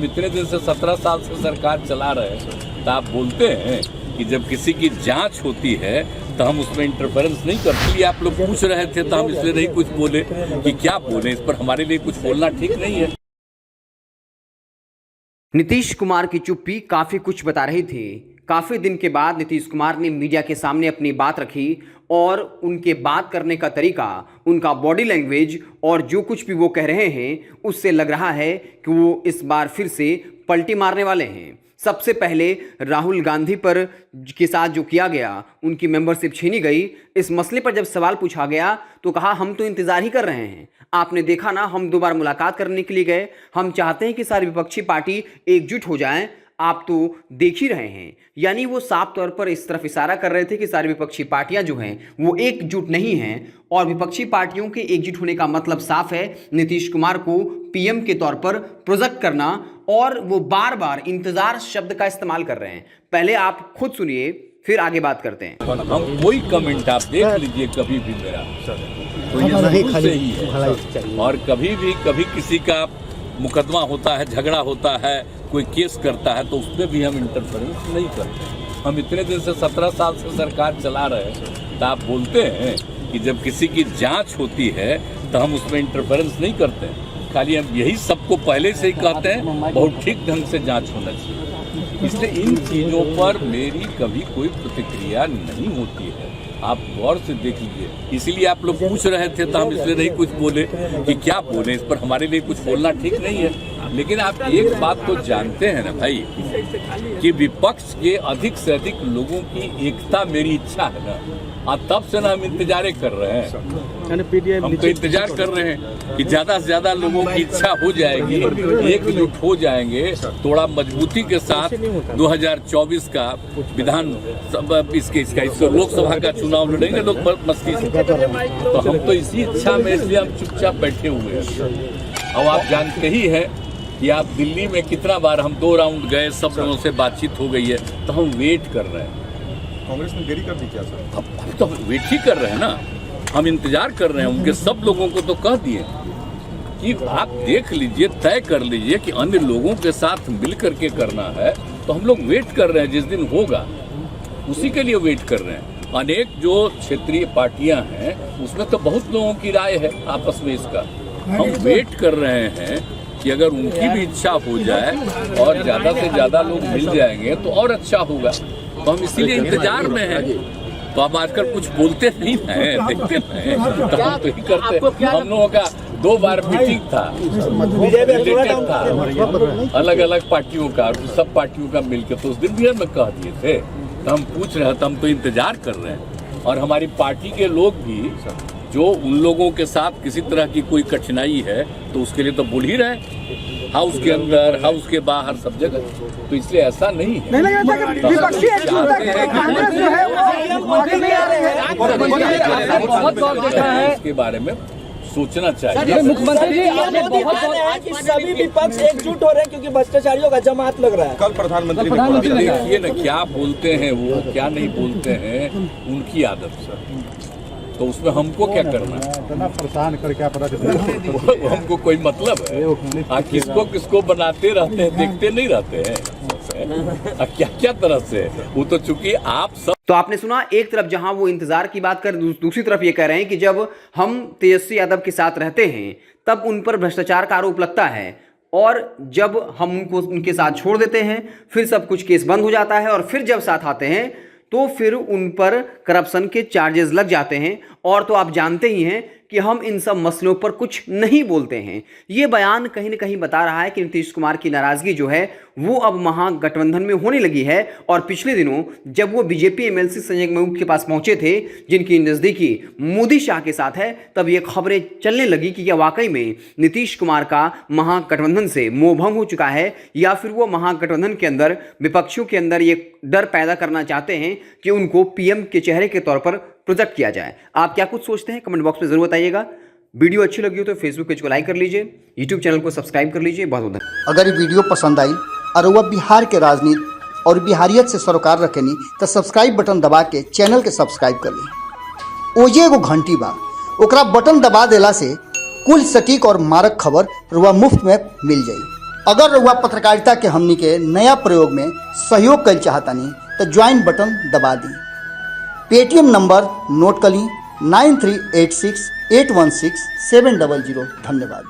इतने दिन से 17 साल से सरकार चला रहे हैं, तो आप बोलते हैं कि जब किसी की जांच होती है तो हम उसमें इंटरफेरेंस नहीं करते। इसलिए आप लोग पूछ रहे थे तो हम इसलिए नहीं कुछ बोले कि क्या बोले, इस पर हमारे लिए कुछ बोलना ठीक नहीं है। नीतीश कुमार की चुप्पी काफी कुछ बता रही थी। काफी दिन के बाद नीतीश कुमार ने मीडिया के सामने अपनी बात रखी और उनके बात करने का तरीका, उनका बॉडी लैंग्वेज और जो कुछ भी वो कह रहे हैं उससे लग रहा है कि वो इस बार फिर से पलटी मारने वाले हैं। सबसे पहले राहुल गांधी पर के साथ जो किया गया, उनकी मेंबरशिप छीनी गई, इस मसले पर जब सवाल पूछा गया तो कहा हम तो इंतजार ही कर रहे हैं। आपने देखा ना, हम दोबारा मुलाकात करने के लिए गए, हम चाहते हैं कि सारी विपक्षी पार्टी एकजुट हो जाएं, आप तो देख ही रहे हैं। यानी वो साफ तौर पर इस तरफ इशारा कर रहे थे कि सारी विपक्षी पार्टियां जो हैं वो एकजुट नहीं हैं और विपक्षी पार्टियों के एकजुट होने का मतलब साफ है नीतीश कुमार को पीएम के तौर पर प्रोजेक्ट करना, और वो बार बार इंतजार शब्द का इस्तेमाल कर रहे हैं। पहले आप खुद सुनिए, फिर आगे बात करते हैं। हम कोई कमेंट आप देख लीजिए कभी भी मेरा तो ये जरूर से ही है, और कभी किसी का मुकदमा होता है, झगड़ा होता है, कोई केस करता है तो उसमें भी हम इंटरफेरेंस नहीं करते। हम इतने दिन से 17 साल से सरकार चला रहे हैं, तो आप बोलते हैं कि जब किसी की जांच होती है तो हम उसमें इंटरफेरेंस नहीं करते। खाली हम यही सबको पहले से ही कहते हैं बहुत ठीक ढंग से जांच होना चाहिए। इसलिए इन चीज़ों पर मेरी कभी कोई प्रतिक्रिया नहीं होती है, आप गौर से देख लीजिए। इसीलिए आप लोग पूछ रहे थे तो हम इसलिए नहीं कुछ बोले कि क्या बोले, इस पर हमारे लिए कुछ बोलना ठीक नहीं है। लेकिन आप एक बात तो जानते हैं ना भाई कि विपक्ष के अधिक से अधिक लोगों की एकता मेरी इच्छा है ना, और तब से ना हम इंतजार कर रहे हैं। हम तो इंतजार कर रहे हैं कि ज्यादा से ज्यादा लोगों की इच्छा हो जाएगी, एकजुट हो जाएंगे, थोड़ा मजबूती के साथ 2024 का विधान इसका लोकसभा का चुनाव लड़ेंगे लोग मस्ती से। तो हम तो इसी इच्छा में, इसलिए हम चुपचाप बैठे हुए हैं। और आप जानते ही हैं कि आप दिल्ली में कितना बार हम 2 राउंड गए, सब लोगों से बातचीत हो गई है, तो हम वेट कर रहे हैं। कांग्रेस ने देरी कर दी क्या सर? अब तो वेट ही कर रहे हैं ना, हम इंतजार कर रहे हैं। उनके सब लोगों को तो कह दिए कि आप देख लीजिए, तय कर लीजिए कि अन्य लोगों के साथ मिल करके करना है, तो हम लोग वेट कर रहे हैं। जिस दिन होगा उसी के लिए वेट कर रहे हैं। अनेक जो क्षेत्रीय पार्टियां हैं उसमें तो बहुत लोगों की राय है आपस में, इसका हम वेट कर रहे हैं कि अगर उनकी भी इच्छा हो जाए और ज़्यादा से ज़्यादा लोग मिल जाएंगे तो और अच्छा होगा। तो हम इसीलिए इंतजार में हैं। तो अब आजकल कुछ बोलते नहीं हैं, देखते हैं, तो हम तो ही करते हैं। हम लोगों का 2 बार मीटिंग था, रिलेटेड था अलग अलग पार्टियों का, सब पार्टियों का मिलकर, तो उस दिन भी हम कह दिए थे। तो हम पूछ रहे हैं, तो हम तो इंतजार कर रहे हैं। और हमारी पार्टी के लोग भी जो उन लोगों के साथ किसी तरह की कोई कठिनाई है तो उसके लिए तो बोल ही रहे, हाउस के अंदर, हाउस के बाहर, सब जगह। तो इसलिए ऐसा नहीं है। इसके बारे में सोचना चाहिए। मुख्यमंत्री जी, आपने बहुत सभी विपक्ष एकजुट हो रहे हैं क्योंकि भ्रष्टाचारियों का जमात लग रहा है। कल प्रधानमंत्री देखिए ना क्या बोलते हैं वो, क्या नहीं बोलते हैं, उनकी आदत सर। तो उसमें हमको क्या करना है? परेशान कर क्या पता वो हमको कोई मतलब है? किसको किसको बनाते रहते हैं, देखते नहीं रहते हैं क्या क्या तरह से। वो तो चूंकि आप सब, तो आपने सुना, एक तरफ जहां वो इंतजार की बात कर, दूसरी तरफ ये कह रहे हैं कि जब हम तेजस्वी यादव के साथ रहते हैं तब उन पर भ्रष्टाचार का आरोप लगता है, और जब हम उनको उनके साथ छोड़ देते हैं फिर सब कुछ केस बंद हो जाता है, और फिर जब साथ आते हैं तो फिर उन पर करप्शन के चार्जेस लग जाते हैं। और तो आप जानते ही हैं कि हम इन सब मसलों पर कुछ नहीं बोलते हैं। ये बयान कहीं ना कहीं बता रहा है कि नीतीश कुमार की नाराजगी जो है वो अब महागठबंधन में होने लगी है। और पिछले दिनों जब वो बीजेपी एमएलसी संजय महमूद के पास पहुंचे थे, जिनकी नज़दीकी मोदी शाह के साथ है, तब ये खबरें चलने लगी कि क्या वाकई में नीतीश कुमार का महागठबंधन से मोहभंग हो चुका है, या फिर वो महागठबंधन के अंदर विपक्षियों के अंदर ये डर पैदा करना चाहते हैं कि उनको पीएम के चेहरे के तौर पर प्रोजेक्ट किया जाए। आप क्या कुछ सोचते हैं कमेंट बॉक्स में जरूर बताइएगा। वीडियो अच्छी लगी हो तो फेसबुक पेज को लाइक कर लीजिए, यूट्यूब चैनल को सब्सक्राइब कर लीजिए। बहुत बहुत धन्यवाद। अगर ये वीडियो पसंद आई और वह बिहार के राजनीति और बिहारियत से सरोकार रखेनी तो सब्सक्राइब बटन दबा के चैनल के सब्सक्राइब कर ली। ओजे एगो घंटी बा, ओकरा बटन दबा देला से कुल सटीक और मारक खबर रुआ मुफ्त में मिल जाई। अगर रउआ पत्रकारिता के हमनी के नया प्रयोग में सहयोग कर चाहतानी तो ज्वाइन बटन दबा दी। पेटीएम नंबर नोट कर ली 9386816700। धन्यवाद।